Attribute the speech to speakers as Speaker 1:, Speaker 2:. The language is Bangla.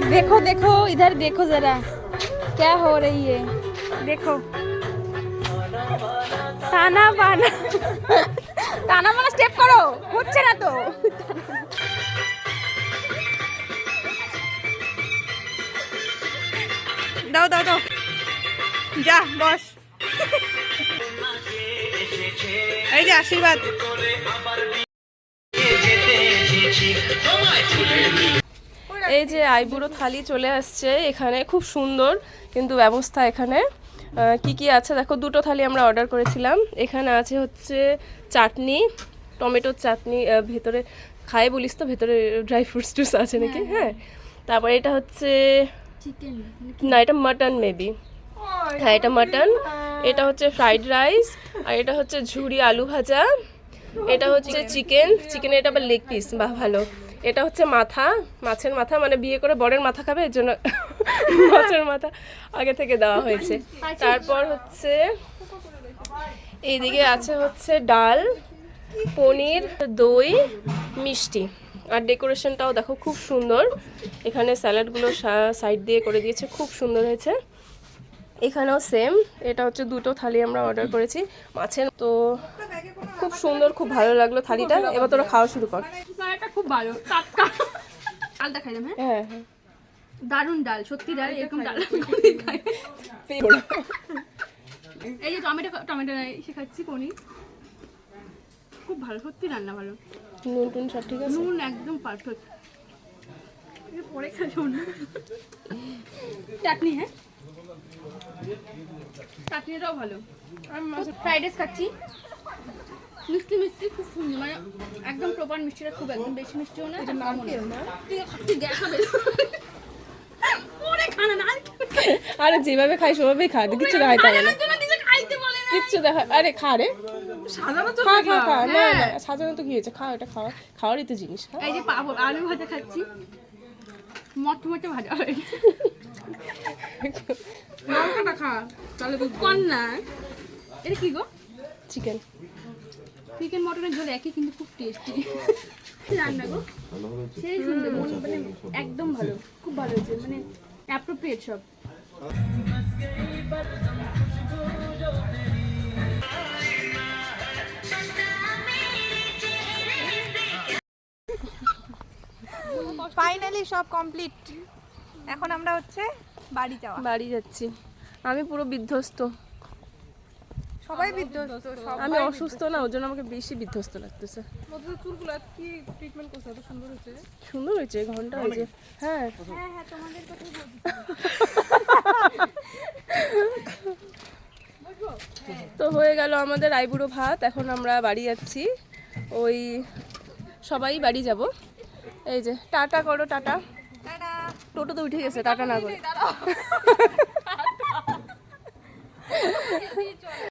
Speaker 1: देखो देखो इधर देखो जरा क्या हो रही है देखो ताना बाना ताना बाना स्टेप करो হচ্ছে না তো দাও দাও দাও যা বস এই যে আশীর্বাদ এই যে আইবুড়ো থালি চলে আসছে এখানে খুব সুন্দর কিন্তু ব্যবস্থা এখানে কি কি আছে দেখো দুটো থালি আমরা অর্ডার করেছিলাম এখানে আছে হচ্ছে চাটনি টমেটোর চাটনি ভেতরে খাই বলিস তো ভেতরে ড্রাই ফ্রুটস টুস আছে নাকি হ্যাঁ তারপরে এটা হচ্ছে চিকেন না এটা মাটন মেবি হ্যাঁ এটা মাটন এটা হচ্ছে ফ্রাইড রাইস আর এটা হচ্ছে ঝুরি আলু ভাজা এটা হচ্ছে চিকেন এটা আবার লেগ পিস বাহ ভালো এটা হচ্ছে মাথা মাছের মাথা মানে বিয়ে করে বরের মাথা খাবে এর জন্য মাছের মাথা আগে থেকে দেওয়া হয়েছে তারপর হচ্ছে এইদিকে আছে হচ্ছে ডাল পনির দই মিষ্টি আর ডেকোরেশনটাও দেখো খুব সুন্দর এখানে স্যালাডগুলো সাইড দিয়ে করে দিয়েছে খুব সুন্দর হয়েছে এখানেও সেম এটা হচ্ছে দুটো থালি আমরা অর্ডার করেছি মাছের তো খুব সুন্দর খুব ভালো লাগলো থালিটা এবার তোরা খাওয়া শুরু কর
Speaker 2: এটা খুব ভালো টাটকা ডাল দেখাইলাম
Speaker 1: হ্যাঁ
Speaker 2: দারুন ডাল সত্যি ডাল এরকম ডাল এই যে টমেটো শেখাচ্ছি পনির খুব ভালো সত্যি রান্না ভালো
Speaker 1: নুন টুন সব ঠিক আছে
Speaker 2: নুন একদম পারফেক্ট পরে খাবো চাটনি হ্যাঁ চাটনিটাও ভালো ফ্রাইড রাইস খাচ্ছি মিষ্টি মিষ্টি খুব সুন্দর মানে একদম প্রপার মিষ্টিটা খুব একদম বেশি মিষ্টিও না তুই গ্যাস হবে
Speaker 1: আরে যেভাবে খাই সেভাবেই খা কিছু দেখাইতে হবে না কিচ্ছু দেখা আরে খা রে খা না না সাজানো তো কি হয়েছে খা এটা খাওয়ারই তো জিনিস
Speaker 2: এই যে আলু ভাজা খাচ্ছি মটমটে ভাজা হয় লঙ্কাটা খা তাহলে তো কর না এটা কি গো চিকেন মটনের ঝোল একই কিন্তু খুব টেস্টি রান্না গো সেই সুন্দর মানে একদম ভালো খুব ভালো হয়েছে মানে অ্যাপ্রোপ্রিয়েট সব
Speaker 1: ফাইনালি সব কমপ্লিট এখন আমরা হচ্ছে বাড়ি যাচ্ছি আমি পুরো বিধ্বস্ত সবাই বিধ্বস্ত আমি অসুস্থ না ওর জন্য আমাকে বেশি বিধ্বস্ত লাগতেছে চুলগুলো কি ট্রিটমেন্ট করছে এত সুন্দর হয়েছে ঘন্টা হয়েছে হ্যাঁ হ্যাঁ তোমাদের কথাই তো হয়ে গেল আমাদের আইবুড়ো ভাত এখন আমরা বাড়ি যাচ্ছি ওই সবাই বাড়ি যাব এই যে টাটা করো টাটা টোটোতে উঠে গেছে টাটা না করে